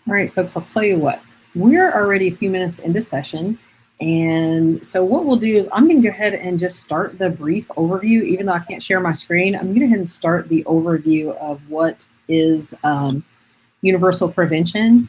All right, folks, I'll tell you what. We're already a few minutes into session, and so what we'll do is I'm going to go ahead and just start the brief overview. Even though I can't share my screen, I'm going to go ahead and start the overview of what is universal prevention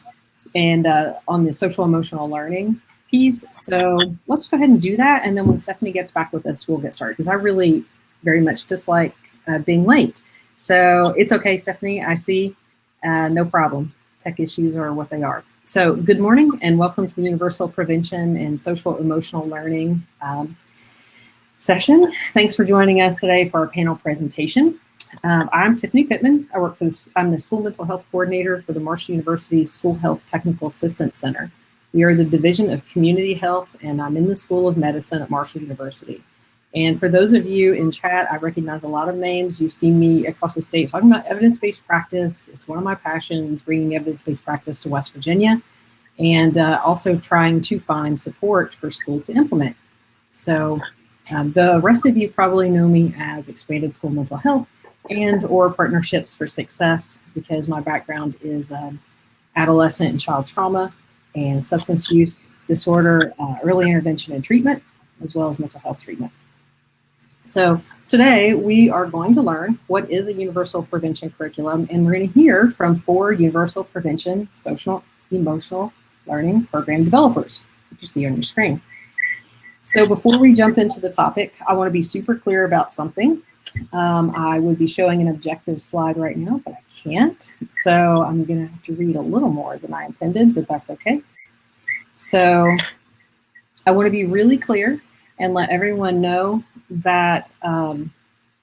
and on the social emotional learning piece. So let's go ahead and do that, and then when Stephanie gets back with us, we'll get started, because I really very much dislike being late. So it's okay, Stephanie, I see, no problem. Tech issues are what they are. So good morning and welcome to the Universal Prevention and Social Emotional Learning session. Thanks for joining us today for our panel presentation. I'm Tiffany Pittman. I work for I'm the School Mental Health Coordinator for the Marshall University School Health Technical Assistance Center. We are the Division of Community Health, and I'm in the School of Medicine at Marshall University. And for those of you in chat, I recognize a lot of names. You've seen me across the state talking about evidence-based practice. It's one of my passions, bringing evidence-based practice to West Virginia, and also trying to find support for schools to implement. So the rest of you probably know me as Expanded School Mental Health and or Partnerships for Success, because my background is adolescent and child trauma and substance use disorder, early intervention and treatment, as well as mental health treatment. So today we are going to learn what is a universal prevention curriculum, and we're going to hear from 4 universal prevention social emotional learning program developers, which you see on your screen. So before we jump into the topic, I want to be super clear about something. I would be showing an objective slide right now, but I can't. So I'm going to have to read a little more than I intended, but that's okay. So I want to be really clear and let everyone know that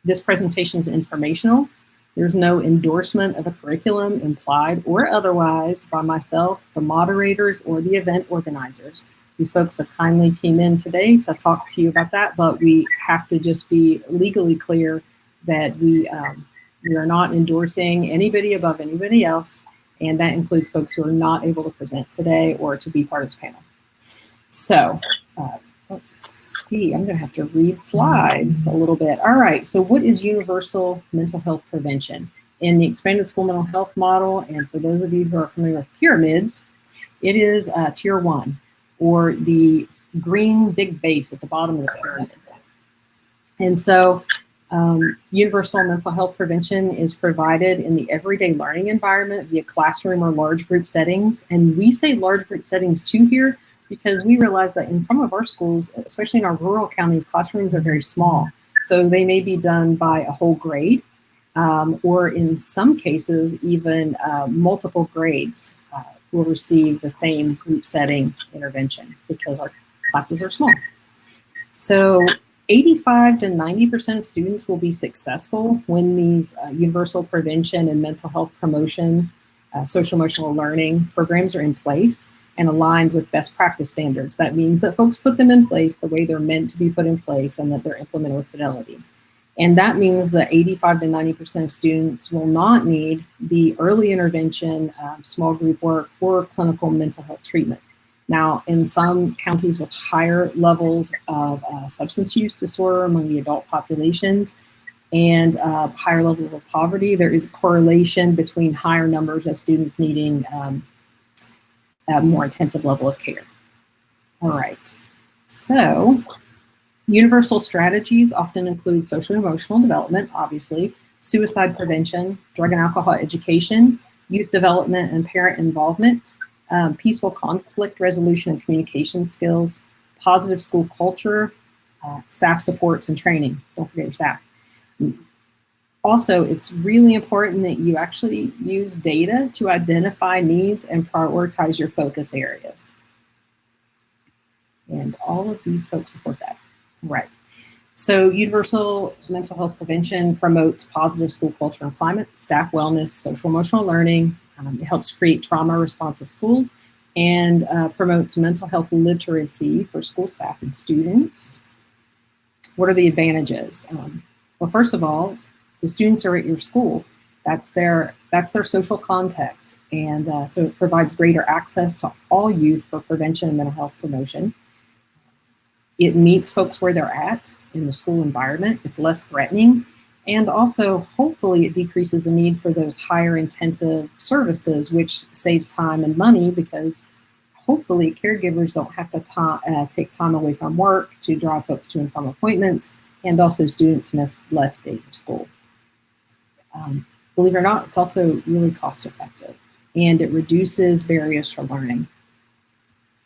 this presentation is informational. There's no endorsement of a curriculum, implied or otherwise, by myself, the moderators, or the event organizers. These folks have kindly came in today to talk to you about that, but we have to just be legally clear that we are not endorsing anybody above anybody else, and that includes folks who are not able to present today or to be part of this panel. So let's see, I'm going to have to read slides a little bit. All right, so what is universal mental health prevention? In the expanded school mental health model, and for those of you who are familiar with pyramids, it is tier 1, or the green big base at the bottom of the pyramid. And so universal mental health prevention is provided in the everyday learning environment via classroom or large group settings. And we say large group settings too here, because we realize that in some of our schools, especially in our rural counties, classrooms are very small. So they may be done by a whole grade, or in some cases, even multiple grades will receive the same group setting intervention because our classes are small. So 85 to 90% of students will be successful when these universal prevention and mental health promotion, social emotional learning programs are in place and aligned with best practice standards. That means that folks put them in place the way they're meant to be put in place, and that they're implemented with fidelity. And that means that 85 to 90% of students will not need the early intervention, small group work, or clinical mental health treatment. Now, in some counties with higher levels of substance use disorder among the adult populations and higher levels of poverty, there is a correlation between higher numbers of students needing a more intensive level of care. All right, so universal strategies often include social and emotional development, obviously, suicide prevention, drug and alcohol education, youth development and parent involvement, peaceful conflict resolution and communication skills, positive school culture, staff supports and training. Don't forget your staff. Also, it's really important that you actually use data to identify needs and prioritize your focus areas. And all of these folks support that. Right. So universal mental health prevention promotes positive school culture and climate, staff wellness, social emotional learning. It helps create trauma responsive schools, and promotes mental health literacy for school staff and students. What are the advantages? Well, first of all, the students are at your school. That's their social context. And so it provides greater access to all youth for prevention and mental health promotion. It meets folks where they're at in the school environment. It's less threatening. And also, hopefully, it decreases the need for those higher intensive services, which saves time and money because hopefully caregivers don't have to take time away from work to drive folks to and from appointments, and also students miss less days of school. Believe it or not, it's also really cost effective and it reduces barriers for learning.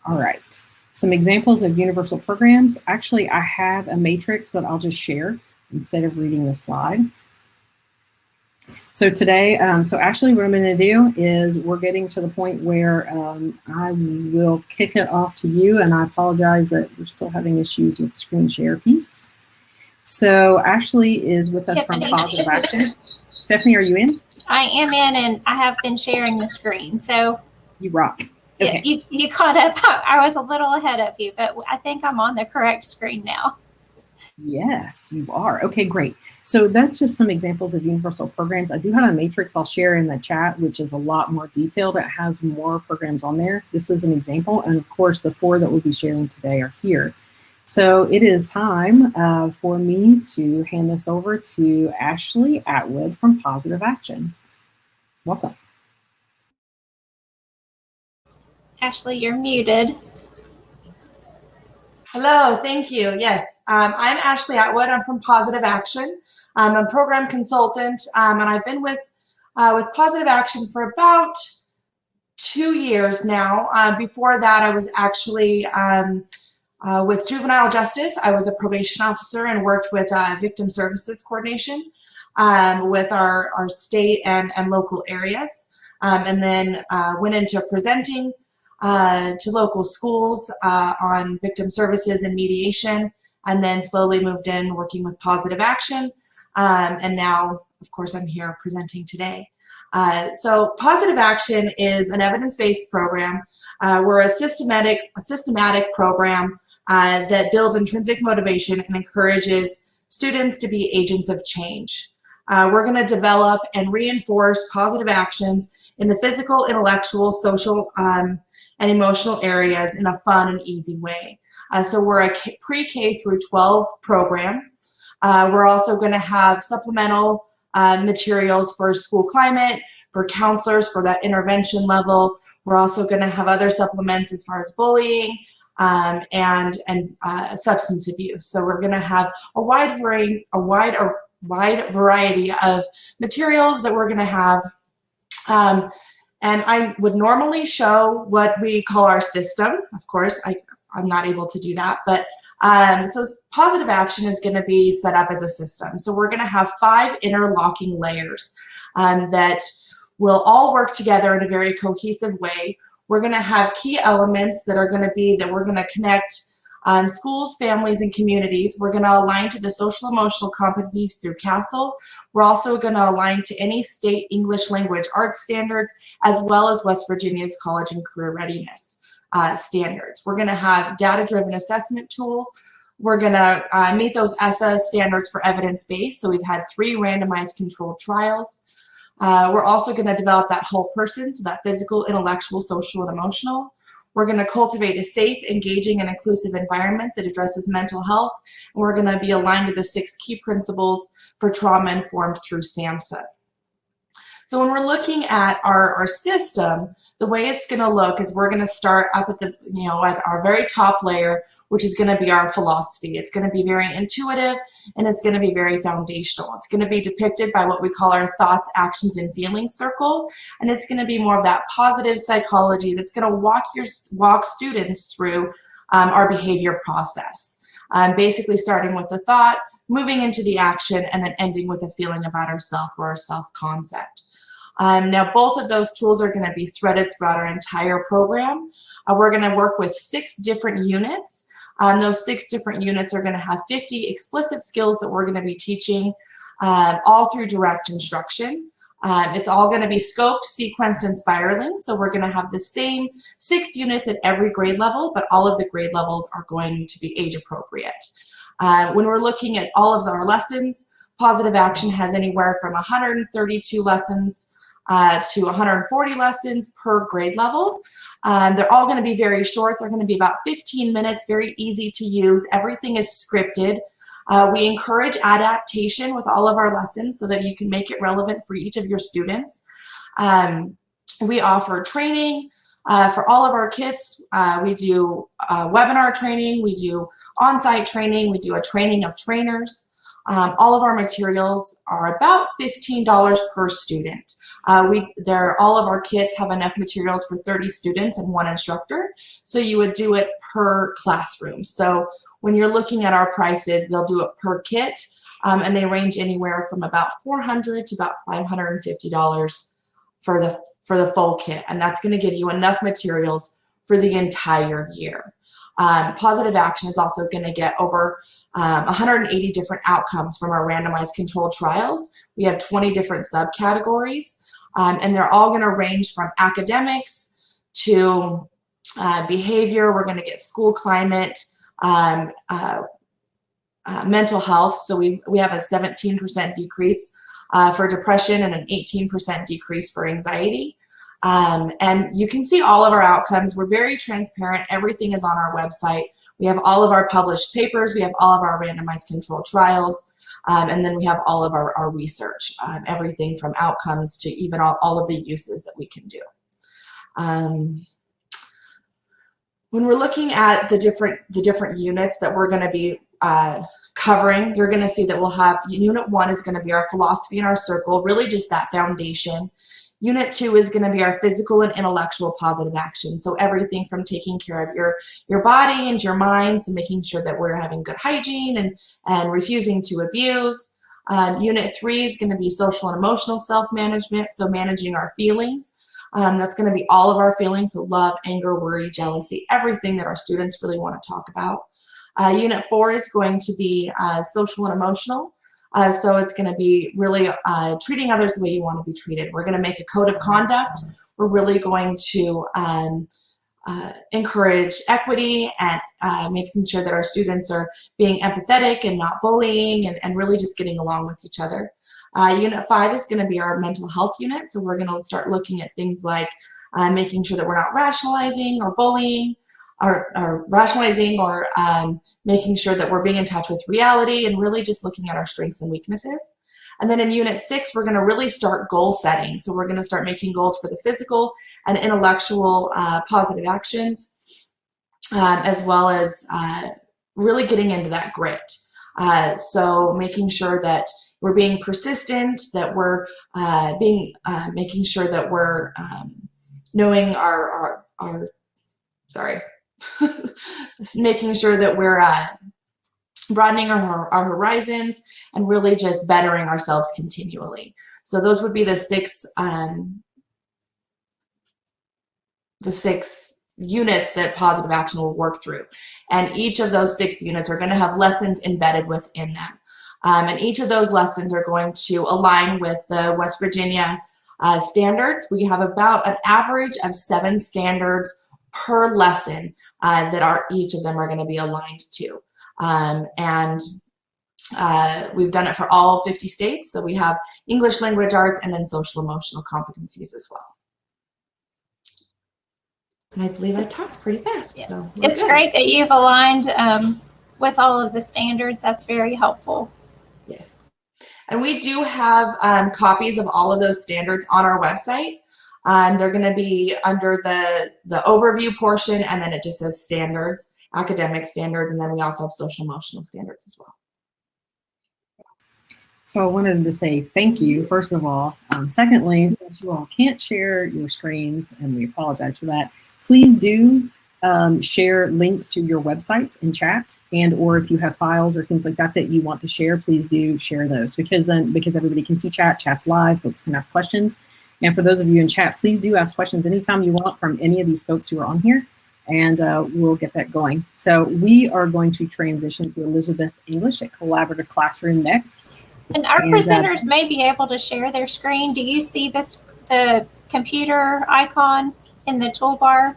All right, some examples of universal programs. Actually, I have a matrix that I'll just share instead of reading the slide. So today, actually what I'm going to do is we're getting to the point where I will kick it off to you, and I apologize that we're still having issues with screen share piece. So Ashley is with us from Positive Action. Stephanie, are you in? I am in, and I have been sharing the screen. So you rock. Okay. Yeah, you caught up. I was a little ahead of you, but I think I'm on the correct screen now. Yes, you are. Okay, great. So that's just some examples of universal programs. I do have a matrix I'll share in the chat, which is a lot more detailed. It has more programs on there. This is an example. And of course, the 4 that we'll be sharing today are here. So it is time for me to hand this over to Ashley Atwood from Positive Action. Welcome. Ashley, you're muted. Hello, thank you. Yes, I'm Ashley Atwood. I'm from Positive Action. I'm a program consultant, and I've been with Positive Action for about 2 years now. Before that, I was actually with juvenile justice. I was a probation officer and worked with victim services coordination with our state and local areas, and then went into presenting to local schools on victim services and mediation, and then slowly moved in working with Positive Action. And now, of course, I'm here presenting today. So Positive Action is an evidence-based program. We're a systematic program that builds intrinsic motivation and encourages students to be agents of change. We're going to develop and reinforce positive actions in the physical, intellectual, social, and emotional areas in a fun and easy way. So we're a pre-K through 12 program. We're also going to have supplemental materials for school climate, for counselors for that intervention level. We're also going to have other supplements as far as bullying and substance abuse. So we're going to have a wide variety of materials that we're going to have. And I would normally show what we call our system. Of course, I'm not able to do that, but so Positive Action is going to be set up as a system. So we're going to have 5 interlocking layers that will all work together in a very cohesive way. We're going to have key elements that are going to be that we're going to connect schools, families, and communities. We're going to align to the social emotional competencies through CASEL. We're also going to align to any state English language arts standards, as well as West Virginia's college and career readiness standards. We're going to have data-driven assessment tool. We're going to meet those ESSA standards for evidence-based. So we've had 3 randomized controlled trials. We're also going to develop that whole person, so that physical, intellectual, social, and emotional. We're going to cultivate a safe, engaging, and inclusive environment that addresses mental health. And we're going to be aligned to the 6 key principles for trauma-informed through SAMHSA. So when we're looking at our system, the way it's going to look is we're going to start up at the, at our very top layer, which is going to be our philosophy. It's going to be very intuitive, and it's going to be very foundational. It's going to be depicted by what we call our thoughts, actions, and feelings circle, and it's going to be more of that positive psychology that's going to walk students through our behavior process. Basically starting with the thought, moving into the action, and then ending with a feeling about ourself or our self-concept. Now, both of those tools are going to be threaded throughout our entire program. We're going to work with 6 different units. Those 6 different units are going to have 50 explicit skills that we're going to be teaching all through direct instruction. It's all going to be scoped, sequenced, and spiraling. So we're going to have the same 6 units at every grade level, but all of the grade levels are going to be age appropriate. When we're looking at all of our lessons, Positive Action has anywhere from 132 lessons to 140 lessons per grade level. They're all going to be very short. They're going to be about 15 minutes, very easy to use. Everything is scripted. We encourage adaptation with all of our lessons so that you can make it relevant for each of your students. We offer training for all of our kits. We do webinar training, we do on-site training, we do a training of trainers. All of our materials are about $15 per student. All of our kits have enough materials for 30 students and 1 instructor, so you would do it per classroom. So when you're looking at our prices, they'll do it per kit, and they range anywhere from about $400 to about $550 for the full kit, and that's going to give you enough materials for the entire year. Positive Action is also going to get over 180 different outcomes from our randomized controlled trials. We have 20 different subcategories, and they're all going to range from academics to behavior. We're going to get school climate, mental health. So we have a 17% decrease for depression and an 18% decrease for anxiety. And you can see all of our outcomes. We're very transparent. Everything is on our website. We have all of our published papers. We have all of our randomized controlled trials. And then we have all of our research, everything from outcomes to even all of the uses that we can do. When we're looking at the different units that we're going to be covering, you're going to see that we'll have Unit 1 is going to be our philosophy and our circle, really just that foundation. Unit 2 is going to be our physical and intellectual positive action. So everything from taking care of your body and your mind, so making sure that we're having good hygiene and refusing to abuse. Unit 3 is going to be social and emotional self-management, so managing our feelings. That's going to be all of our feelings, so love, anger, worry, jealousy, everything that our students really want to talk about. Unit 4 is going to be social and emotional. So it's going to be really treating others the way you want to be treated. We're going to make a code of conduct. We're really going to encourage equity and making sure that our students are being empathetic and not bullying and really just getting along with each other. Unit 5 is going to be our mental health unit. So we're going to start looking at things like making sure that we're not rationalizing or bullying, or rationalizing or making sure that we're being in touch with reality and really just looking at our strengths and weaknesses. And then in Unit 6, we're going to really start goal setting. So we're going to start making goals for the physical and intellectual positive actions, as well as really getting into that grit. So making sure that we're being persistent, that we're making sure that we're knowing making sure that we're broadening our horizons and really just bettering ourselves continually. So those would be the six units that Positive Action will work through. And each of those 6 units are going to have lessons embedded within them. And each of those lessons are going to align with the West Virginia standards. We have about an average of 7 standards per lesson that each of them are going to be aligned to. We've done it for all 50 states. So we have English language arts and then social emotional competencies as well. And I believe I talked pretty fast. Yeah. So it's great that you've aligned with all of the standards. That's very helpful. Yes. And we do have copies of all of those standards on our website. They're going to be under the overview portion, and then it just says standards, academic standards, and then we also have social emotional standards as well. So I wanted to say thank you, first of all. Secondly, since you all can't share your screens, and we apologize for that, please do share links to your websites in chat, and or if you have files or things like that that you want to share, please do share those, because everybody can see chat's live, folks can ask questions. And for those of you in chat, please do ask questions anytime you want from any of these folks who are on here, and we'll get that going. So we are going to transition to Elizabeth English at Collaborative Classroom next. And our presenters may be able to share their screen. Do you see the computer icon in the toolbar?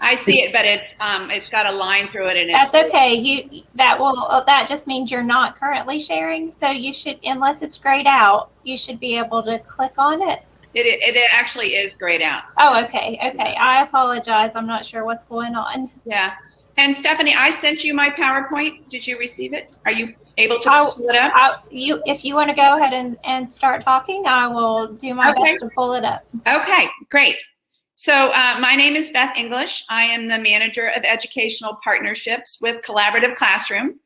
I see it, but it's got a line through it, and that's okay. That just means you're not currently sharing. So you should, unless it's grayed out, you should be able to click on it. It actually is grayed out. Oh, okay. I apologize. I'm not sure what's going on. Yeah. And Stephanie, I sent you my PowerPoint. Did you receive it? Are you able to pull it up? If you want to go ahead and start talking, I will do my best to pull it up. Okay, great. So my name is Beth English. I am the Manager of Educational Partnerships with Collaborative Classroom.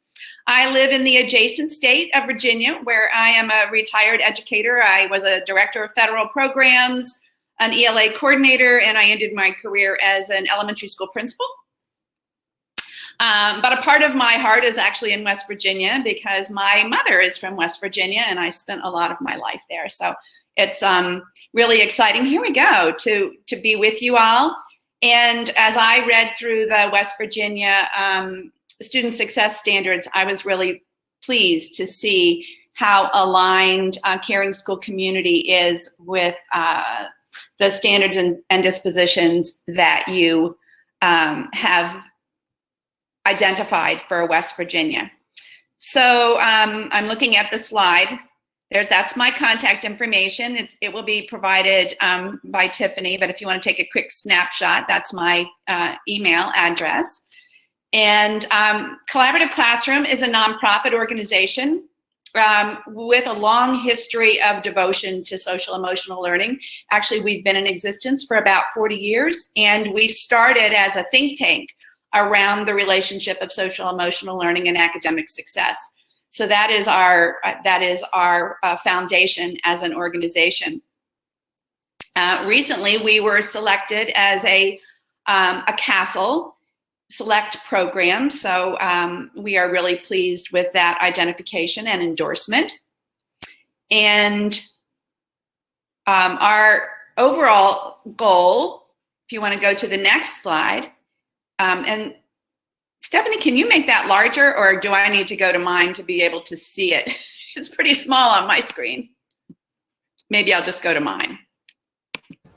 I live in the adjacent state of Virginia, where I am a retired educator. I was a Director of Federal Programs, an ELA coordinator, and I ended my career as an elementary school principal. But a part of my heart is actually in West Virginia because my mother is from West Virginia and I spent a lot of my life there. So it's really exciting. Here we go to be with you all. And as I read through the West Virginia student success standards, I was really pleased to see how aligned Caring School Community is with the standards and dispositions that you have identified for West Virginia. So I'm looking at the slide. That's my contact information. It will be provided by Tiffany, but if you want to take a quick snapshot, that's my email address. And Collaborative Classroom is a nonprofit organization with a long history of devotion to social emotional learning. Actually, we've been in existence for about 40 years, and we started as a think tank around the relationship of social emotional learning and academic success. So that is our foundation as an organization. Recently, we were selected as a CASEL select program. So we are really pleased with that identification and endorsement. And our overall goal, if you want to go to the next slide, and Stephanie, can you make that larger, or do I need to go to mine to be able to see it? It's pretty small on my screen. Maybe I'll just go to mine.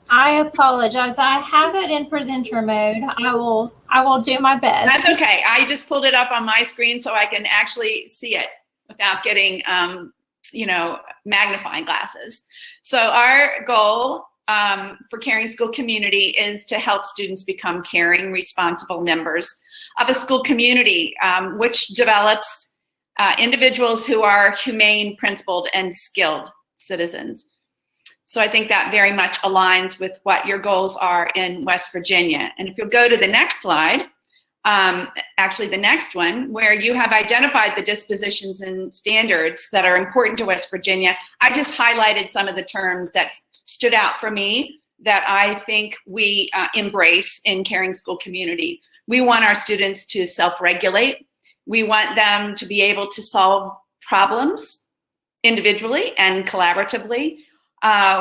I apologize. I have it in presenter mode. I will do my best. That's okay. I just pulled it up on my screen so I can actually see it without getting, magnifying glasses. So our goal for Caring School Community is to help students become caring, responsible members of a school community, which develops individuals who are humane, principled, and skilled citizens. So I think that very much aligns with what your goals are in West Virginia. And if you'll go to the next slide, actually the next one, where you have identified the dispositions and standards that are important to West Virginia, I just highlighted some of the terms that stood out for me that I think we embrace in Caring School Community. We want our students to self-regulate. We want them to be able to solve problems individually and collaboratively.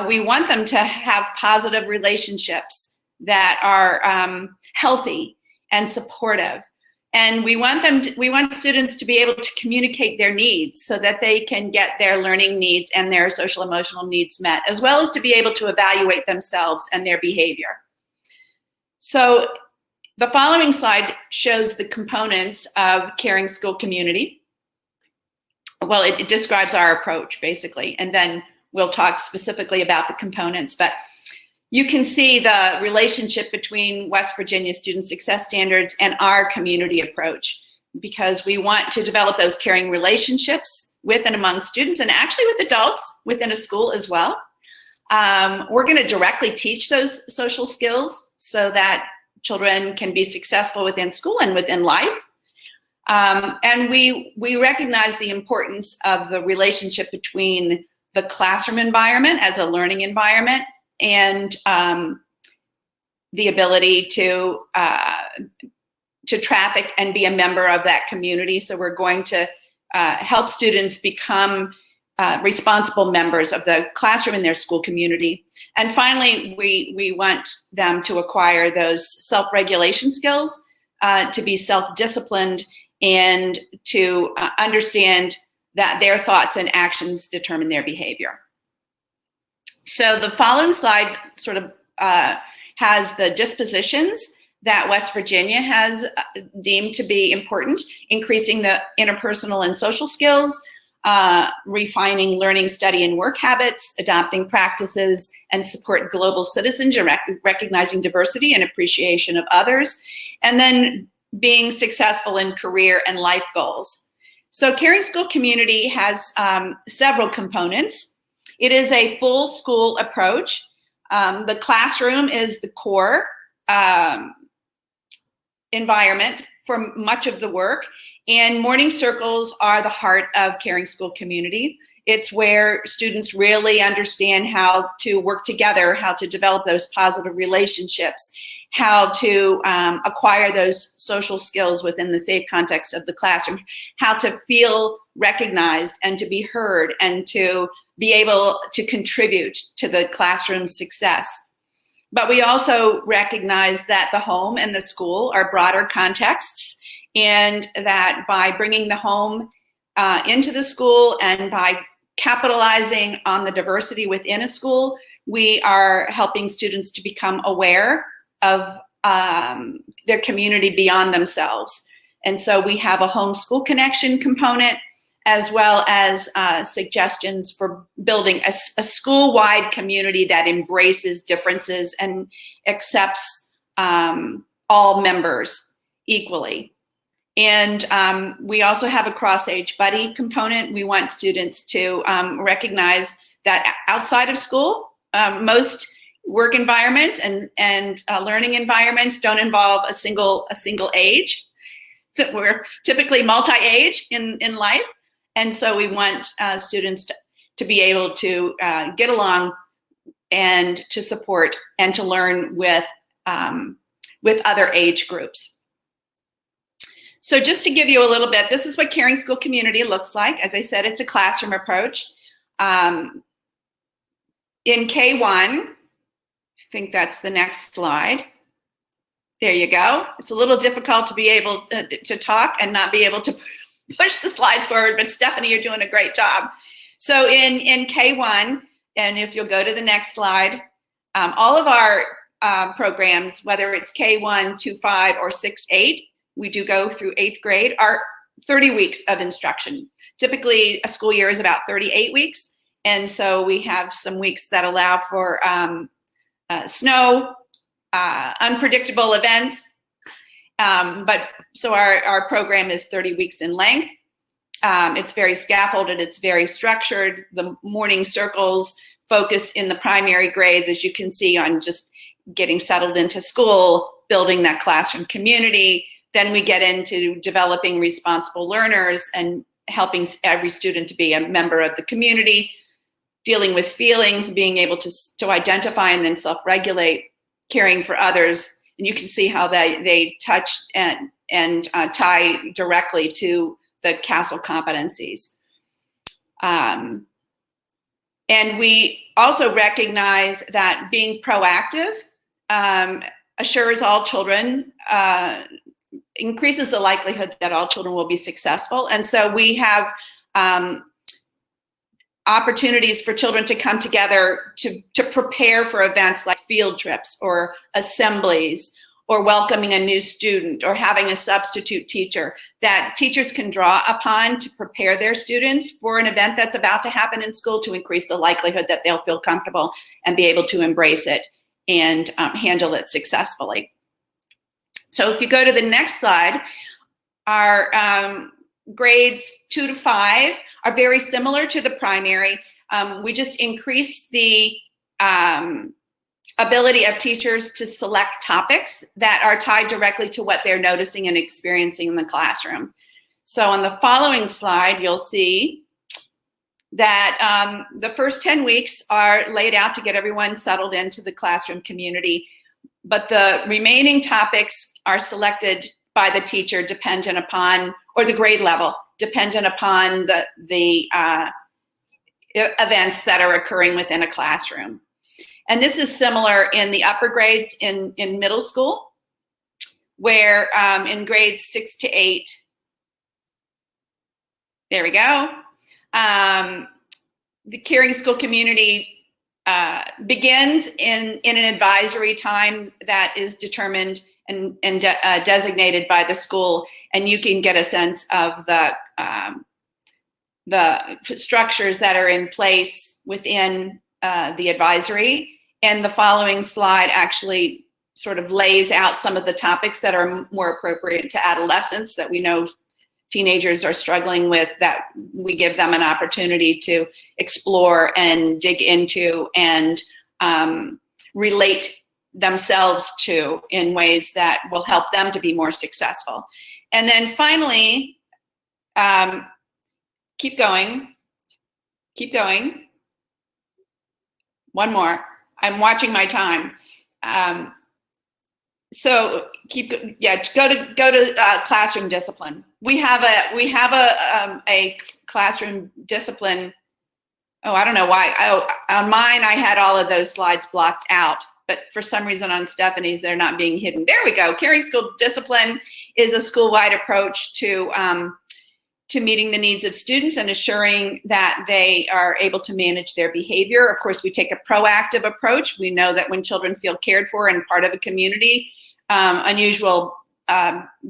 We want them to have positive relationships that are healthy and supportive. And we want students to be able to communicate their needs so that they can get their learning needs and their social emotional needs met, as well as to be able to evaluate themselves and their behavior. So the following slide shows the components of Caring School Community. Well, it describes our approach, basically, and then we'll talk specifically about the components. But you can see the relationship between West Virginia Student Success Standards and our community approach, because we want to develop those caring relationships with and among students, and actually with adults within a school as well. We're going to directly teach those social skills so that children can be successful within school and within life. And we recognize the importance of the relationship between the classroom environment as a learning environment and the ability to traffic and be a member of that community. So we're going to help students become responsible members of the classroom in their school community. And finally, we want them to acquire those self-regulation skills, to be self-disciplined, and to understand that their thoughts and actions determine their behavior. So the following slide sort of has the dispositions that West Virginia has deemed to be important: increasing the interpersonal and social skills, refining learning, study, and work habits, adopting practices and support global citizens, recognizing diversity and appreciation of others, and then being successful in career and life goals. So Caring School Community has several components. It is a full school approach. The classroom is the core environment for much of the work, and morning circles are the heart of Caring School Community. It's where students really understand how to work together, how to develop those positive relationships, how to acquire those social skills within the safe context of the classroom, how to feel recognized and to be heard and to be able to contribute to the classroom's success. But we also recognize that the home and the school are broader contexts, and that by bringing the home into the school and by capitalizing on the diversity within a school, we are helping students to become aware of their community beyond themselves. And so we have a home school connection component, as well as suggestions for building a school-wide community that embraces differences and accepts all members equally. And we also have a cross-age buddy component. We want students to recognize that outside of school, most work environments and learning environments don't involve a single age. We're typically multi-age in life. And so we want students to be able to get along and to support and to learn with other age groups. So just to give you a little bit, this is what Caring School Community looks like. As I said, it's a classroom approach. In K1, I think that's the next slide. There you go. It's a little difficult to be able to talk and not be able to push the slides forward, but Stephanie, you're doing a great job. So in K1, and if you'll go to the next slide, all of our programs, whether it's K1, 2-5, or 6-8, we do go through 8th grade, are 30 weeks of instruction. Typically, a school year is about 38 weeks. And so we have some weeks that allow for snow, unpredictable events. So our program is 30 weeks in length. It's very scaffolded, it's very structured. The morning circles focus in the primary grades, as you can see, on just getting settled into school, building that classroom community. Then we get into developing responsible learners and helping every student to be a member of the community, dealing with feelings, being able to identify and then self-regulate, caring for others. And you can see how they touch and tie directly to the CASEL competencies. And we also recognize that being proactive assures all children, increases the likelihood that all children will be successful. And so we have opportunities for children to come together to prepare for events like field trips or assemblies, or welcoming a new student, or having a substitute teacher that teachers can draw upon to prepare their students for an event that's about to happen in school, to increase the likelihood that they'll feel comfortable and be able to embrace it and handle it successfully. So if you go to the next slide, our grades 2 to 5 are very similar to the primary. We just increase the ability of teachers to select topics that are tied directly to what they're noticing and experiencing in the classroom. So on the following slide, you'll see that the first 10 weeks are laid out to get everyone settled into the classroom community, but the remaining topics are selected by the teacher dependent upon, or the grade level, dependent upon the events that are occurring within a classroom. And this is similar in the upper grades in middle school, where in grades 6 to 8, there we go, the Caring School Community begins in an advisory time that is determined and designated by the school, and you can get a sense of the structures that are in place within the advisory. And the following slide actually sort of lays out some of the topics that are more appropriate to adolescents that we know teenagers are struggling with, that we give them an opportunity to explore and dig into and relate themselves to in ways that will help them to be more successful. And then finally, keep going. One more. I'm watching my time. So go to classroom discipline. We have a classroom discipline. Oh, I don't know why. On mine, I had all of those slides blocked out, but for some reason on Stephanie's, they're not being hidden. There we go. Caring School Discipline is a school-wide approach to meeting the needs of students and assuring that they are able to manage their behavior. Of course, we take a proactive approach. We know that when children feel cared for and part of a community, unusual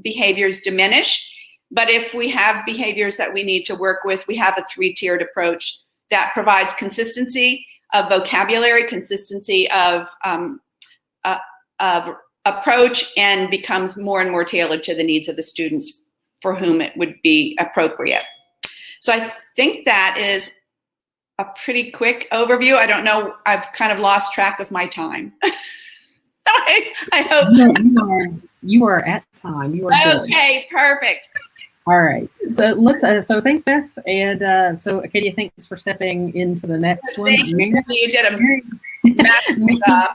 behaviors diminish. But if we have behaviors that we need to work with, we have a 3-tiered approach that provides consistency of vocabulary, consistency of approach, and becomes more and more tailored to the needs of the students for whom it would be appropriate. So I think that is a pretty quick overview. I don't know, I've kind of lost track of my time. I hope. You are at time. You are good. Okay, perfect. All right. So let's. So thanks, Beth, and so Acadia, thanks for stepping into the next one. Thank you. You did a massive job.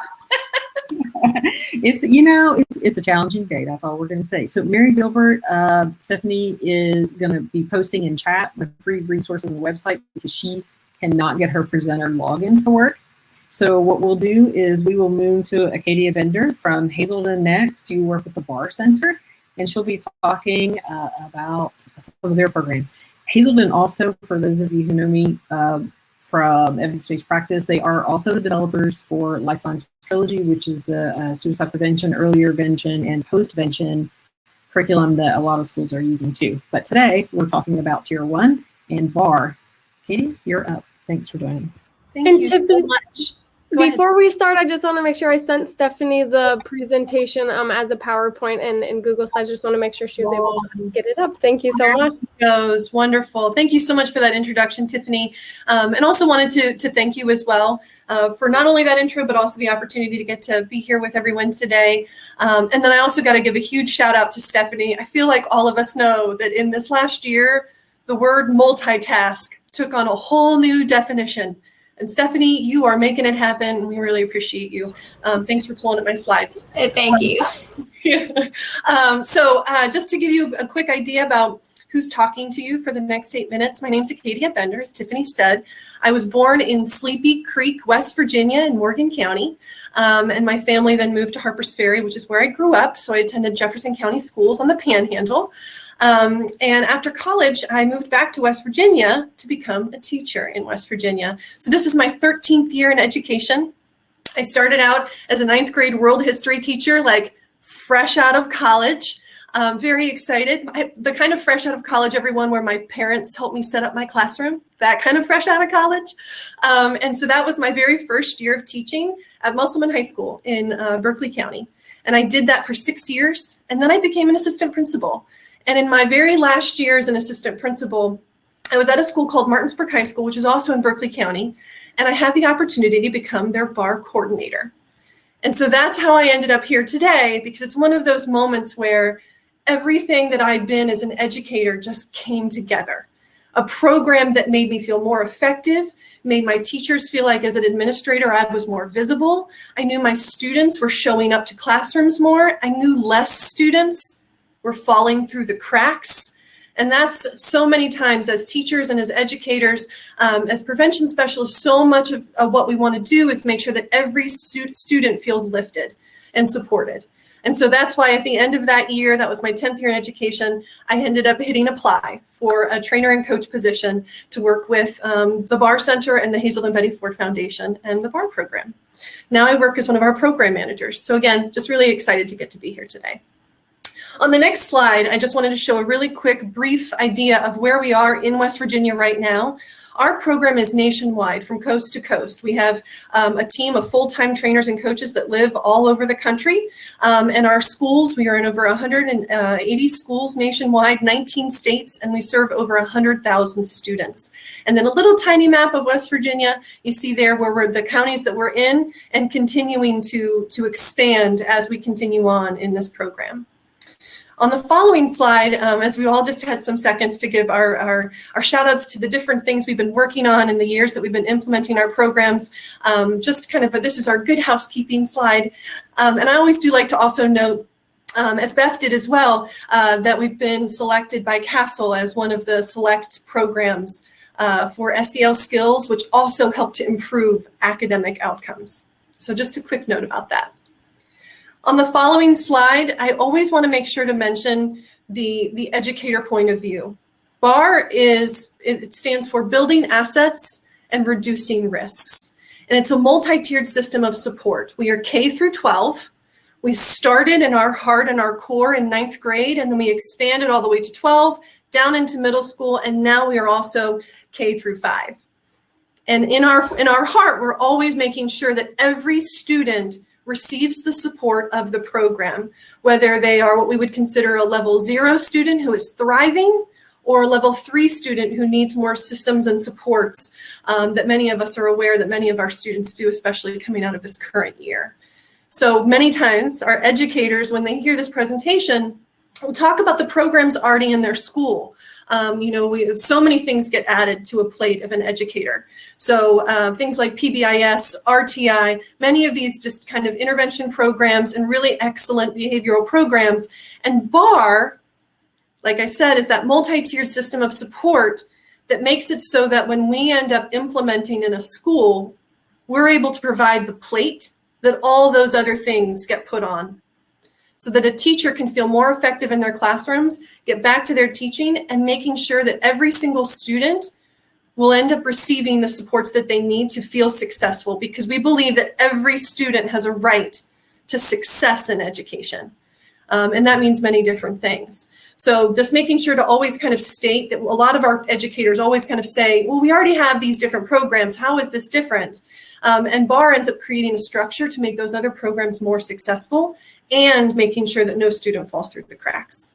It's a challenging day. That's all we're going to say. So Mary Gilbert, Stephanie is going to be posting in chat the free resources on the website because she cannot get her presenter login to work. So what we'll do is we will move to Acadia Bender from Hazelden next. You work with the Bar Center, and she'll be talking about some of their programs. Hazelden also, for those of you who know me from evidence-based practice, they are also the developers for Lifelines Trilogy, which is the suicide prevention, early intervention, and post-vention curriculum that a lot of schools are using too. But today we're talking about Tier 1 and Bar. Katie, you're up. Thanks for joining us. Thank you so much. Before we start, I just want to make sure I sent Stephanie the presentation as a PowerPoint and Google Slides. Just want to make sure she was able to get it up. Thank you so much. Goes wonderful. Thank you so much for that introduction, Tiffany. And also wanted to thank you as well for not only that intro, but also the opportunity to get to be here with everyone today. And then I also got to give a huge shout out to Stephanie. I feel like all of us know that in this last year, the word multitask took on a whole new definition. And Stephanie, you are making it happen. We really appreciate you. Thanks for pulling up my slides. Thank you. So just to give you a quick idea about who's talking to you for the next 8 minutes, my name's Acadia Bender, as Tiffany said. I was born in Sleepy Creek, West Virginia in Morgan County. And my family then moved to Harpers Ferry, which is where I grew up. So I attended Jefferson County schools on the Panhandle. And after college, I moved back to West Virginia to become a teacher in West Virginia. So this is my 13th year in education. I started out as a 9th grade world history teacher, like fresh out of college. Very excited. The kind of fresh out of college, everyone, where my parents helped me set up my classroom, that kind of fresh out of college. And so that was my very first year of teaching at Musselman High School in Berkeley County. And I did that for 6 years. And then I became an assistant principal. And in my very last year as an assistant principal, I was at a school called Martinsburg High School, which is also in Berkeley County. And I had the opportunity to become their bar coordinator. And so that's how I ended up here today, because it's one of those moments where everything that I'd been as an educator just came together. A program that made me feel more effective, made my teachers feel like as an administrator, I was more visible. I knew my students were showing up to classrooms more. I knew less students were falling through the cracks. And that's so many times as teachers and as educators, as prevention specialists, so much of what we want to do is make sure that every student feels lifted and supported. And so that's why at the end of that year, that was my 10th year in education, I ended up hitting apply for a trainer and coach position to work with the Bar Center and the Hazelden Betty Ford Foundation and the Bar program. Now I work as one of our program managers. So again, just really excited to get to be here today. On the next slide, I just wanted to show a really quick, brief idea of where we are in West Virginia right now. Our program is nationwide from coast to coast. We have a team of full-time trainers and coaches that live all over the country. And our schools, we are in over 180 schools nationwide, 19 states, and we serve over 100,000 students. And then a little tiny map of West Virginia, you see there where we're the counties that we're in and continuing to expand as we continue on in this program. On the following slide, as we all just had some seconds to give our shout outs to the different things we've been working on in the years that we've been implementing our programs, just kind of, this is our good housekeeping slide. And I always do like to also note, as Beth did as well, that we've been selected by CASEL as one of the select programs for SEL skills, which also help to improve academic outcomes. So just a quick note about that. On the following slide, I always want to make sure to mention the educator point of view. BAR it stands for Building Assets and Reducing Risks. And it's a multi-tiered system of support. We are K through 12. We started in our heart and our core in 9th grade, and then we expanded all the way to 12, down into middle school, and now we are also K through 5. And in our heart, we're always making sure that every student receives the support of the program, whether they are what we would consider a level 0 student who is thriving or a level 3 student who needs more systems and supports that many of us are aware that many of our students do, especially coming out of this current year. So many times our educators, when they hear this presentation, will talk about the programs already in their school. So many things get added to a plate of an educator. So things like PBIS, RTI, many of these just kind of intervention programs and really excellent behavioral programs. And BAR, like I said, is that multi-tiered system of support that makes it so that when we end up implementing in a school, we're able to provide the plate that all those other things get put on, so that a teacher can feel more effective in their classrooms, get back to their teaching, and making sure that every single student will end up receiving the supports that they need to feel successful, because we believe that every student has a right to success in education. And that means many different things. So just making sure to always kind of state that a lot of our educators always kind of say, well, we already have these different programs. How is this different? And BAR ends up creating a structure to make those other programs more successful and making sure that no student falls through the cracks.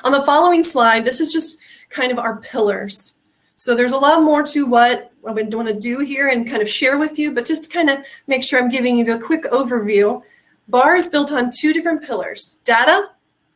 On the following slide, this is just kind of our pillars. So there's a lot more to what I would want to do here and kind of share with you, but just to kind of make sure I'm giving you the quick overview. BAR is built on 2 different pillars, data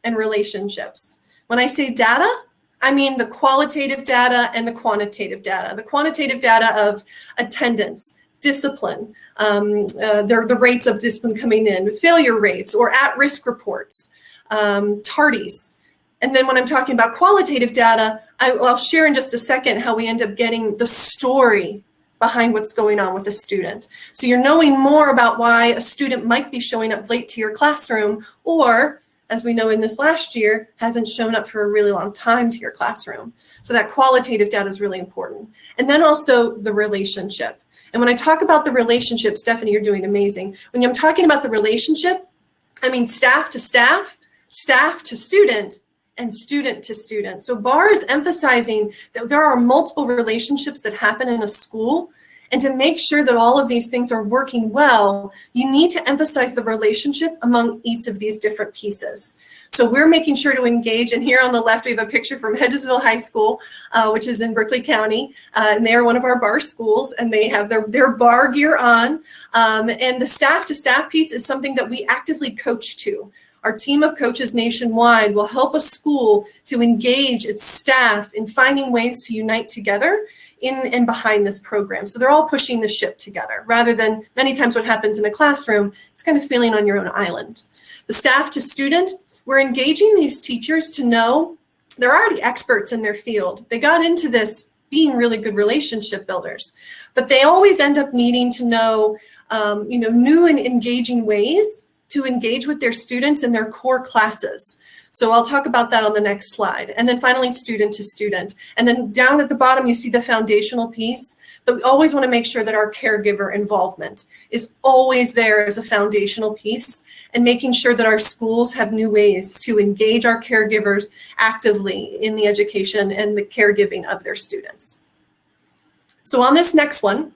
and relationships. When I say data, I mean the qualitative data and the quantitative data. The quantitative data of attendance, discipline, the rates of discipline coming in, failure rates or at-risk reports, tardies. And then when I'm talking about qualitative data, I'll share in just a second how we end up getting the story behind what's going on with a student. So you're knowing more about why a student might be showing up late to your classroom, or, as we know in this last year, hasn't shown up for a really long time to your classroom. So that qualitative data is really important. And then also the relationship. And when I talk about the relationship, Stephanie, you're doing amazing. When I'm talking about the relationship, I mean staff to staff, staff to student, and student to student. So BAR is emphasizing that there are multiple relationships that happen in a school, and to make sure that all of these things are working well, you need to emphasize the relationship among each of these different pieces. So we're making sure to engage, and here on the left we have a picture from Hedgesville High School, which is in Berkeley County, and they are one of our BAR schools, and they have their BAR gear on, and the staff to staff piece is something that we actively coach to. Our team of coaches nationwide will help a school to engage its staff in finding ways to unite together in and behind this program. So they're all pushing the ship together, rather than many times what happens in a classroom, it's kind of feeling on your own island. The staff to student, we're engaging these teachers to know they're already experts in their field. They got into this being really good relationship builders, but they always end up needing to know, new and engaging ways to engage with their students in their core classes. So I'll talk about that on the next slide. And then finally, student to student. And then down at the bottom, you see the foundational piece, that we always want to make sure that our caregiver involvement is always there as a foundational piece, and making sure that our schools have new ways to engage our caregivers actively in the education and the caregiving of their students. So on this next one,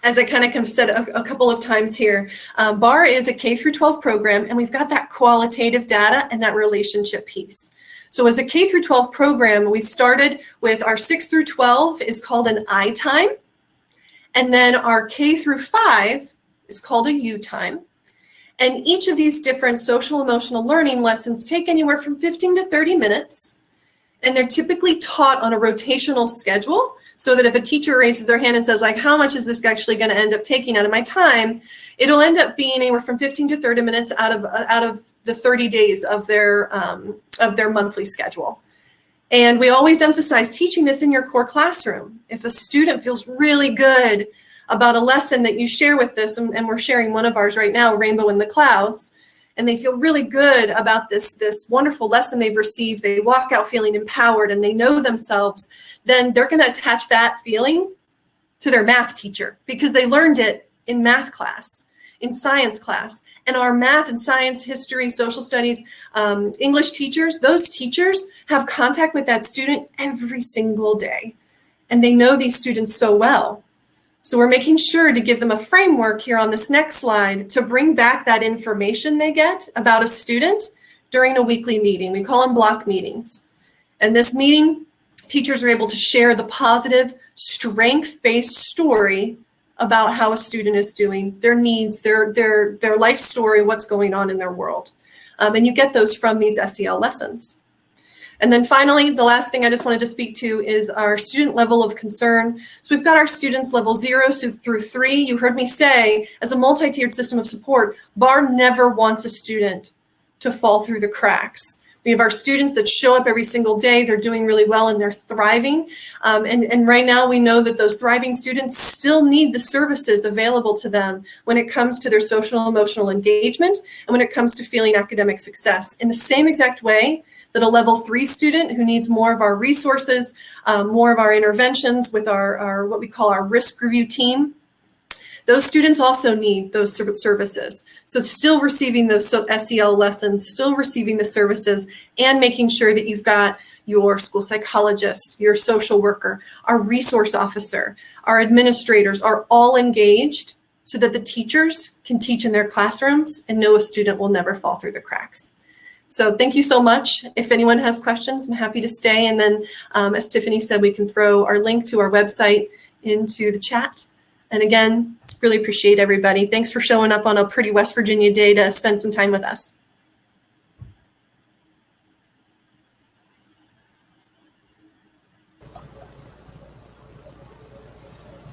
as I kind of said a couple of times here, BAR is a K through 12 program, and we've got that qualitative data and that relationship piece. So as a K through 12 program, we started with our 6 through 12 is called an I time. And then our K through 5 is called a U time. And each of these different social emotional learning lessons take anywhere from 15 to 30 minutes. And they're typically taught on a rotational schedule, so that if a teacher raises their hand and says, like, how much is this actually going to end up taking out of my time, it'll end up being anywhere from 15 to 30 minutes out of the 30 days of their monthly schedule. And we always emphasize teaching this in your core classroom. If a student feels really good about a lesson that you share with this, and we're sharing one of ours right now, Rainbow in the Clouds, and they feel really good about this wonderful lesson they've received, they walk out feeling empowered and they know themselves, then they're going to attach that feeling to their math teacher because they learned it in math class, in science class. And our math and science, history, social studies, English teachers, those teachers have contact with that student every single day. And they know these students so well. So we're making sure to give them a framework here on this next slide to bring back that information they get about a student during a weekly meeting. We call them block meetings. And this meeting, teachers are able to share the positive, strength-based story about how a student is doing, their needs, their life story, what's going on in their world. And you get those from these SEL lessons. And then finally, the last thing I just wanted to speak to is our student level of concern. So we've got our students level 0 through 3. You heard me say, as a multi-tiered system of support, BAR never wants a student to fall through the cracks. We have our students that show up every single day. They're doing really well and they're thriving. And right now we know that those thriving students still need the services available to them when it comes to their social emotional engagement and when it comes to feeling academic success. In the same exact way that a level 3 student who needs more of our resources, more of our interventions with our what we call our risk review team, those students also need those services. So still receiving those SEL lessons, still receiving the services, and making sure that you've got your school psychologist, your social worker, our resource officer, our administrators are all engaged so that the teachers can teach in their classrooms and know a student will never fall through the cracks. So thank you so much. If anyone has questions, I'm happy to stay. And then as Tiffany said, we can throw our link to our website into the chat. And again, really appreciate everybody. Thanks for showing up on a pretty West Virginia day to spend some time with us.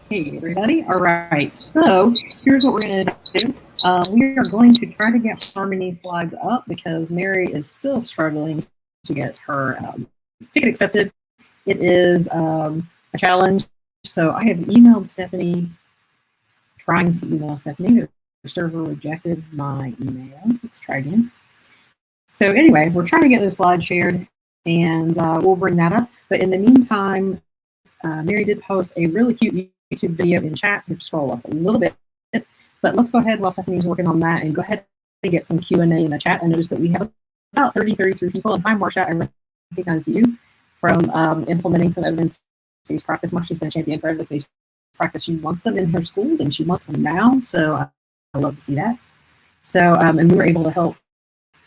Hey, everybody. All right. So here's what we're going to do. We are going to try to get Harmony's slides up because Mary is still struggling to get her ticket accepted. It is a challenge. So I have emailed Stephanie, trying to email Stephanie. The server rejected my email. Let's try again. So anyway, we're trying to get those slides shared, and we'll bring that up. But in the meantime, Mary did post a really cute YouTube video in chat. You scroll up a little bit, but let's go ahead while Stephanie's working on that and go ahead and get some Q&A in the chat. I noticed that we have about 33 people. And hi, Marsha, I recognize you from implementing some evidence-based practice. Marsha's been a champion for evidence-based practice. She wants them in her schools and she wants them now. So I love to see that. So, and we were able to help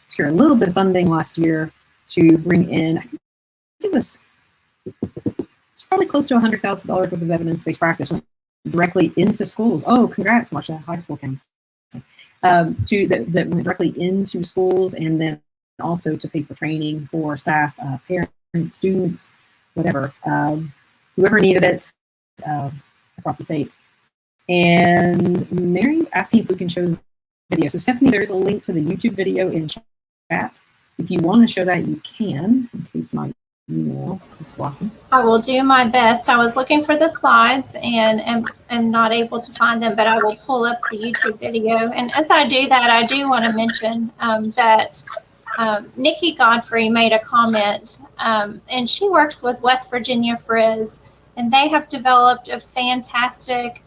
secure a little bit of funding last year to bring in, I think it was, it's probably close to $100,000 worth of evidence-based practice went directly into schools. Oh, congrats, Marsha, high school counts. That went directly into schools, and then also to pay for training for staff, parents, students, whatever, whoever needed it across the state. And Mary's asking if we can show video. So Stephanie, there's a link to the YouTube video in chat. If you want to show that, you can, in case my email is blocking. I will do my best. I was looking for the slides and am not able to find them, but I will pull up the YouTube video. And as I do that, I do want to mention that Nikki Godfrey made a comment, and she works with West Virginia Frizz, and they have developed a fantastic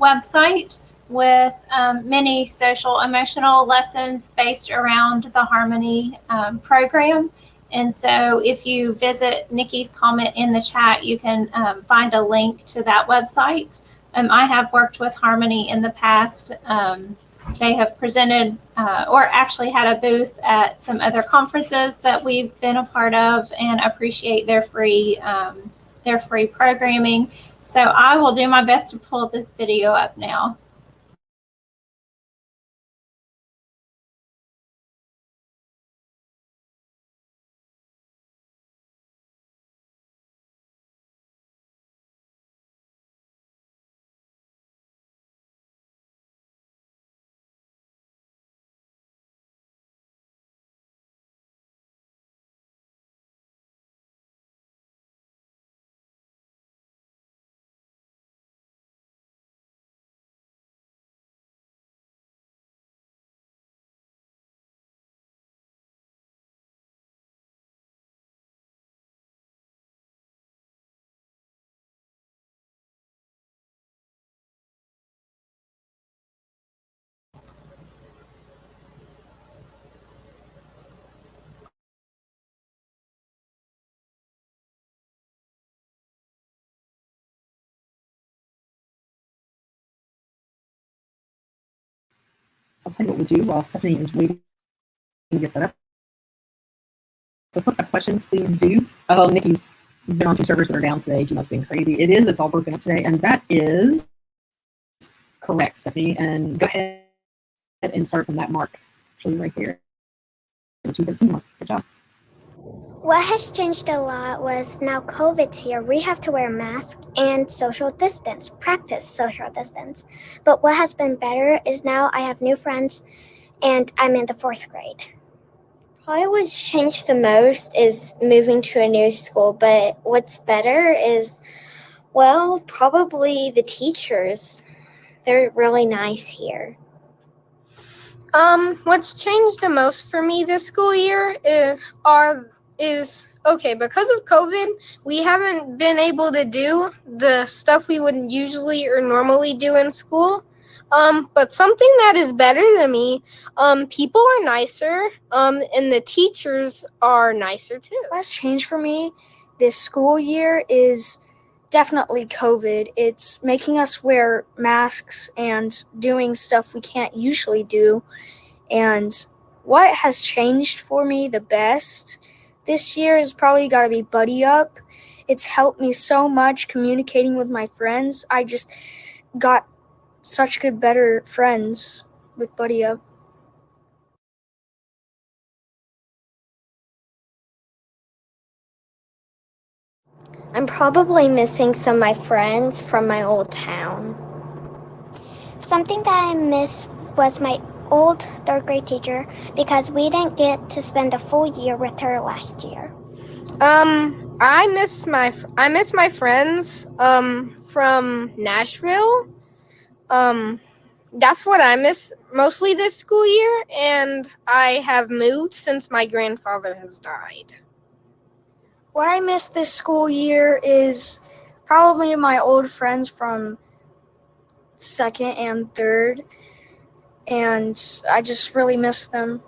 website with many social emotional lessons based around the Harmony program. And so if you visit Nikki's comment in the chat, you can find a link to that website. I have worked with Harmony in the past. They have presented or actually had a booth at some other conferences that we've been a part of, and appreciate their free programming. So I will do my best to pull this video up now. So I'll tell you what we'll do while Stephanie is waiting to get that up. If folks have questions, please do. Oh, Nikki's been on 2 servers that are down today. Gmail's being crazy. It's all broken up today, and that is correct, Stephanie. And go ahead and start from that mark. Show you right here. The 213 mark. Good job. What has changed a lot was now COVID's here. We have to wear masks and social distance, practice social distance. But what has been better is now I have new friends and I'm in the 4th grade. Probably what's changed the most is moving to a new school, but what's better is, well, probably the teachers. They're really nice here. What's changed the most for me this school year is okay, because of COVID, we haven't been able to do the stuff we would usually or normally do in school. But something that is better than me, people are nicer, and the teachers are nicer too. What's changed for me this school year is definitely COVID. It's making us wear masks and doing stuff we can't usually do. And what has changed for me the best this year is probably got to be Buddy Up. It's helped me so much communicating with my friends. I just got such good, better friends with Buddy Up. I'm probably missing some of my friends from my old town. Something that I miss was my old 3rd grade teacher because we didn't get to spend a full year with her last year. I miss my friends from Nashville. That's what I miss mostly this school year, and I have moved since my grandfather has died. What I miss this school year is probably my old friends from 2nd and 3rd, and I just really miss them.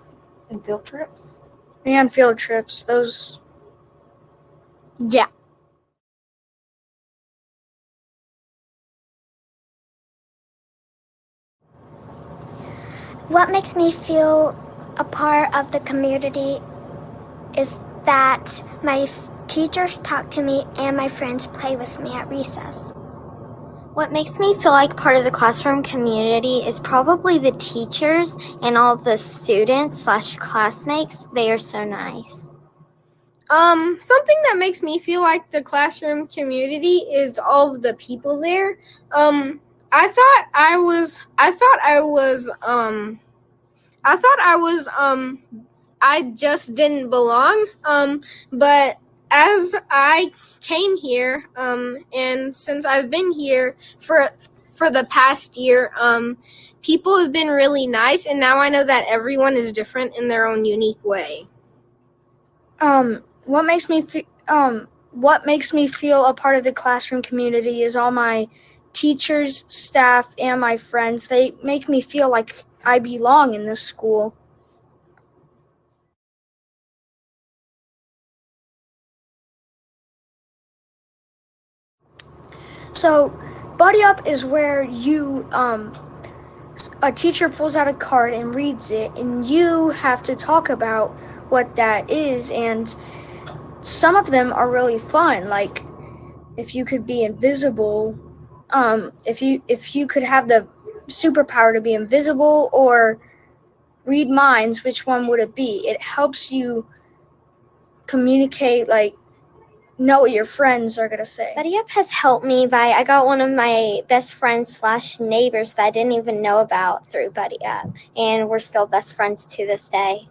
And field trips. And field trips, those, yeah. What makes me feel a part of the community is that my teachers talk to me and my friends play with me at recess. What makes me feel like part of the classroom community is probably the teachers and all of the students / classmates. They are so nice. Something that makes me feel like the classroom community is all of the people there. I just didn't belong. But as I came here, and since I've been here for the past year, people have been really nice, and now I know that everyone is different in their own unique way. What makes me feel a part of the classroom community is all my teachers, staff, and my friends. They make me feel like I belong in this school. So, buddy up is where a teacher pulls out a card and reads it, and you have to talk about what that is. And some of them are really fun, like if you could be invisible, if you could have the superpower to be invisible or read minds, which one would it be? It helps you communicate, like know what your friends are gonna say. Buddy Up has helped me by I got one of my best friends / neighbors that I didn't even know about through Buddy Up, and we're still best friends to this day.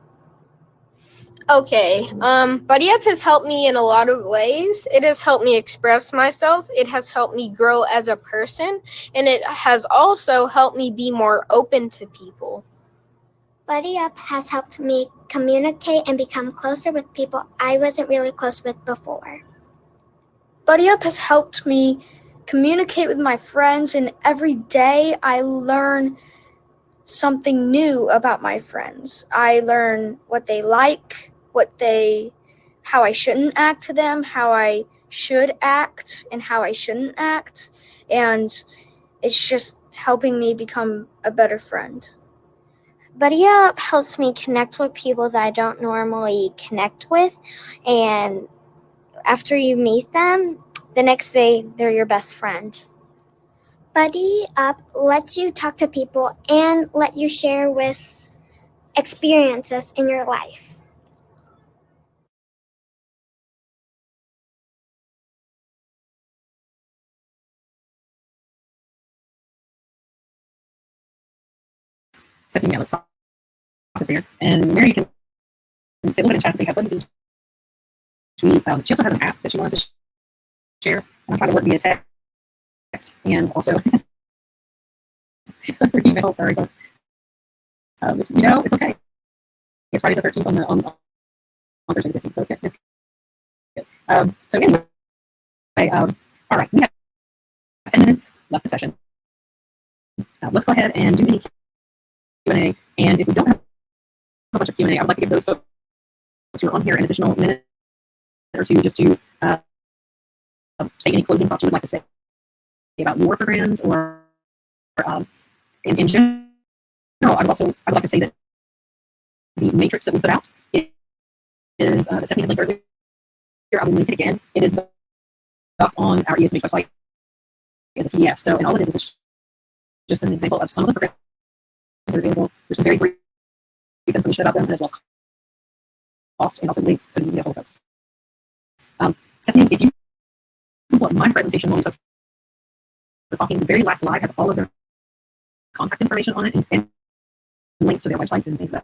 Okay, Buddy Up has helped me in a lot of ways. It has helped me express myself. It has helped me grow as a person, and it has also helped me be more open to people. Buddy Up has helped me communicate and become closer with people I wasn't really close with before. Buddy Up has helped me communicate with my friends, and every day I learn something new about my friends. I learn what they like, how I shouldn't act to them, how I should act, and how I shouldn't act. And it's just helping me become a better friend. Buddy Up helps me connect with people that I don't normally connect with, and after you meet them, the next day they're your best friend. Buddy Up lets you talk to people and let you share with experiences in your life. Stephanie, let's stop it there. And Mary, you can say a little bit in chat. They have buddies. She also has an app that she wants to share. And I'll try to work via text and also her email. Sorry, folks. It's okay. It's Friday the 13th on Thursday the 15th, so it's good. So anyway, all right, we have 10 minutes left of session. Let's go ahead and do any Q&A. And if we don't have a bunch of Q&A, I would like to give those folks who are on here an additional minute or two just to say any closing thoughts you would like to say about your programs or in general. I'd like to say that the matrix that we put out is Stephanie had linked earlier. I will link it again. It is up on our ESMH website as a PDF. So, and all it is just an example of some of the programs that are available. There's some very brief information about them, as well as cost and also links so you can get all of those. Stephanie, if you want my presentation when we're talking, the very last slide has all of their contact information on it and links to their websites and things like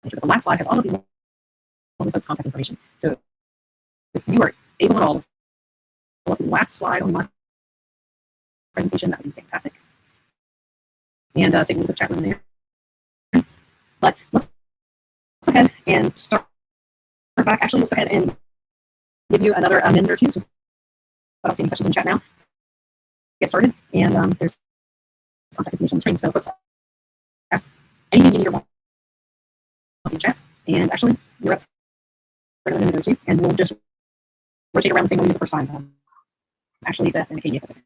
that. The last slide has all of these folks' contact information. So if you are able at all to pull up the last slide on my presentation, that would be fantastic. And save a little bit of chat room there. But let's go ahead and start back. Actually, let's go ahead and give you another minute or two. Just I don't see any questions in chat now. Get started, and there's contact information on the screen. So folks, ask anything you need or want in chat. And actually, you're up for another minute or two, and we'll just rotate around the same way we did the first time. Actually, Beth and Katie, if that's okay.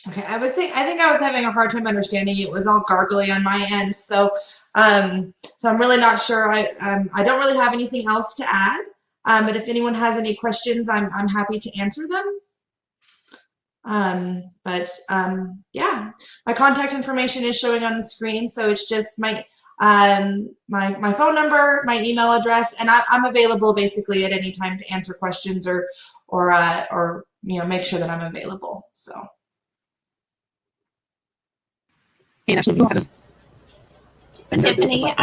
Okay, I think I was having a hard time understanding. It was all gargly on my end, so I'm really not sure. I don't really have anything else to add. But if anyone has any questions, I'm happy to answer them. Yeah, my contact information is showing on the screen, so it's just my phone number, my email address, and I'm available basically at any time to answer questions or make sure that I'm available. So. And actually, you have Tiffany,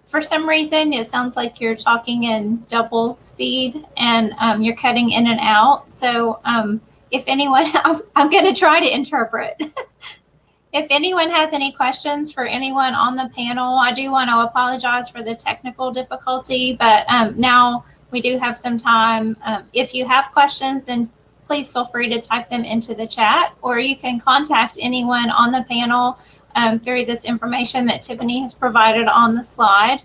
for some reason, it sounds like you're talking in double speed and you're cutting in and out. So if anyone, I'm going to try to interpret. If anyone has any questions for anyone on the panel, I do want to apologize for the technical difficulty, but now we do have some time. If you have questions, then please feel free to type them into the chat, or you can contact anyone on the panel through this information that Tiffany has provided on the slide.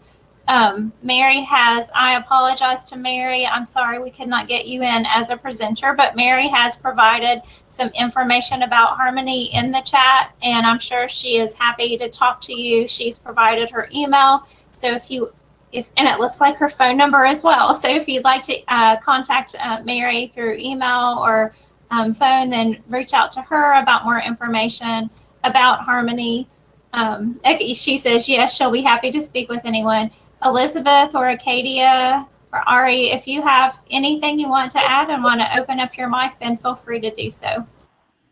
I apologize to Mary. I'm sorry we could not get you in as a presenter, but Mary has provided some information about Harmony in the chat, and I'm sure she is happy to talk to you. She's provided her email. So and it looks like her phone number as well. So if you'd like to contact Mary through email or phone, then reach out to her about more information about Harmony. She says, yes, she'll be happy to speak with anyone. Elizabeth or Acadia or Ari, if you have anything you want to add and want to open up your mic, then feel free to do so.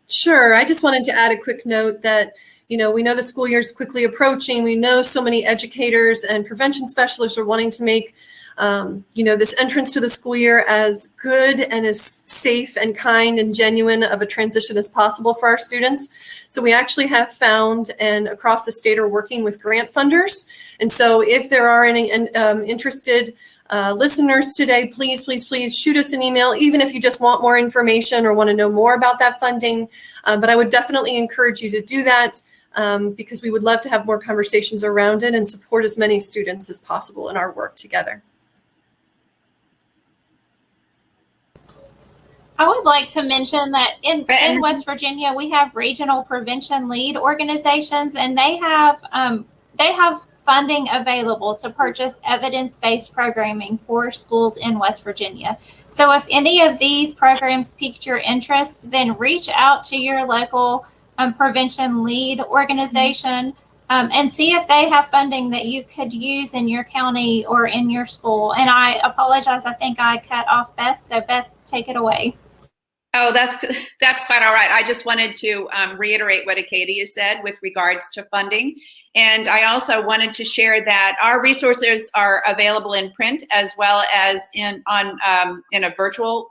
Sure. I just wanted to add a quick note that, we know the school year is quickly approaching. We know so many educators and prevention specialists are wanting to make, this entrance to the school year as good and as safe and kind and genuine of a transition as possible for our students. So we actually have found, and across the state are working with grant funders. And so if there are any interested listeners today, please shoot us an email, even if you just want more information or want to know more about that funding. But I would definitely encourage you to do that because we would love to have more conversations around it and support as many students as possible in our work together. I would like to mention that in West Virginia, we have regional prevention lead organizations, and they have funding available to purchase evidence-based programming for schools in West Virginia. So if any of these programs piqued your interest, then reach out to your local prevention lead organization and see if they have funding that you could use in your county or in your school. And I apologize, I think I cut off Beth, so Beth, take it away. Oh, that's quite all right. I just wanted to reiterate what Acadia said with regards to funding. And I also wanted to share that our resources are available in print as well as in a virtual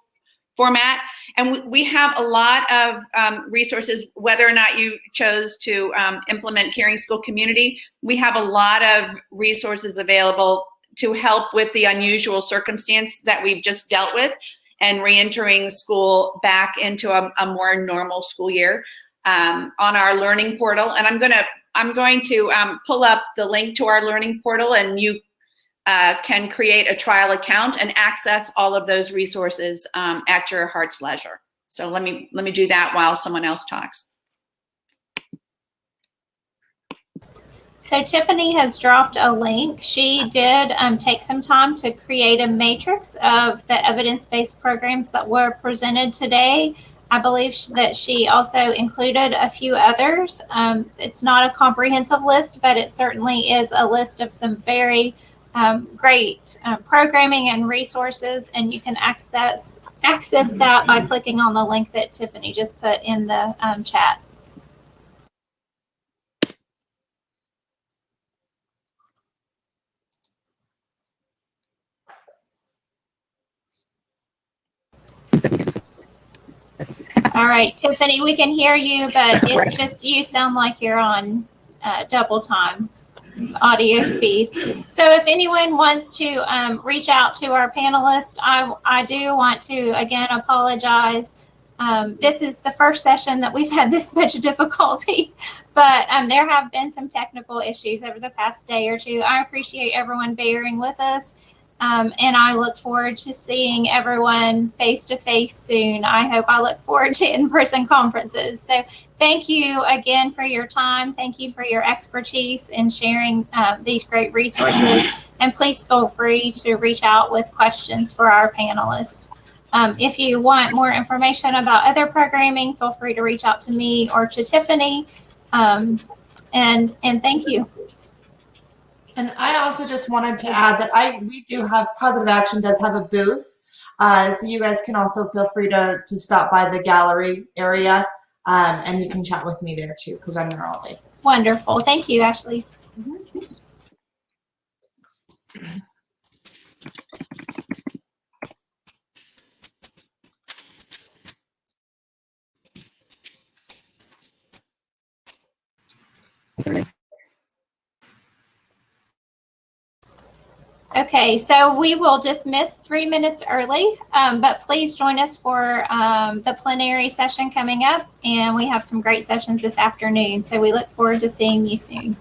format. And we have a lot of resources, whether or not you chose to implement Caring School Community. We have a lot of resources available to help with the unusual circumstance that we've just dealt with and reentering school back into a more normal school year on our learning portal. And I'm going to pull up the link to our learning portal, and you can create a trial account and access all of those resources at your heart's leisure. So let me do that while someone else talks. So Tiffany has dropped a link. She did take some time to create a matrix of the evidence-based programs that were presented today. I believe that she also included a few others. It's not a comprehensive list, but it certainly is a list of some very great programming and resources, and you can access that by clicking on the link that Tiffany just put in the chat. All right, Tiffany, we can hear you, but it's just you sound like you're on double time audio speed. So if anyone wants to reach out to our panelists, I do want to again apologize. This is the first session that we've had this much difficulty, but there have been some technical issues over the past day or two. I appreciate everyone bearing with us. And I look forward to seeing everyone face to face soon. I look forward to in-person conferences. So thank you again for your time. Thank you for your expertise in sharing these great resources. And please feel free to reach out with questions for our panelists. If you want more information about other programming, feel free to reach out to me or to Tiffany. And thank you. And I also just wanted to add that we do have Positive Action does have a booth, so you guys can also feel free to stop by the gallery area, and you can chat with me there too, because I'm there all day. Wonderful, thank you, Ashley. Okay, so we will dismiss 3 minutes early, but please join us for the plenary session coming up, and we have some great sessions this afternoon, so we look forward to seeing you soon.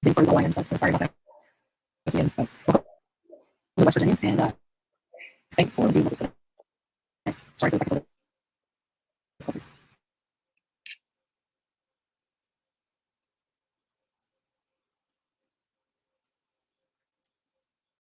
big froze Hawaiian, but so sorry about that again. But West Virginia, and thanks for being with us today. Sorry for the technical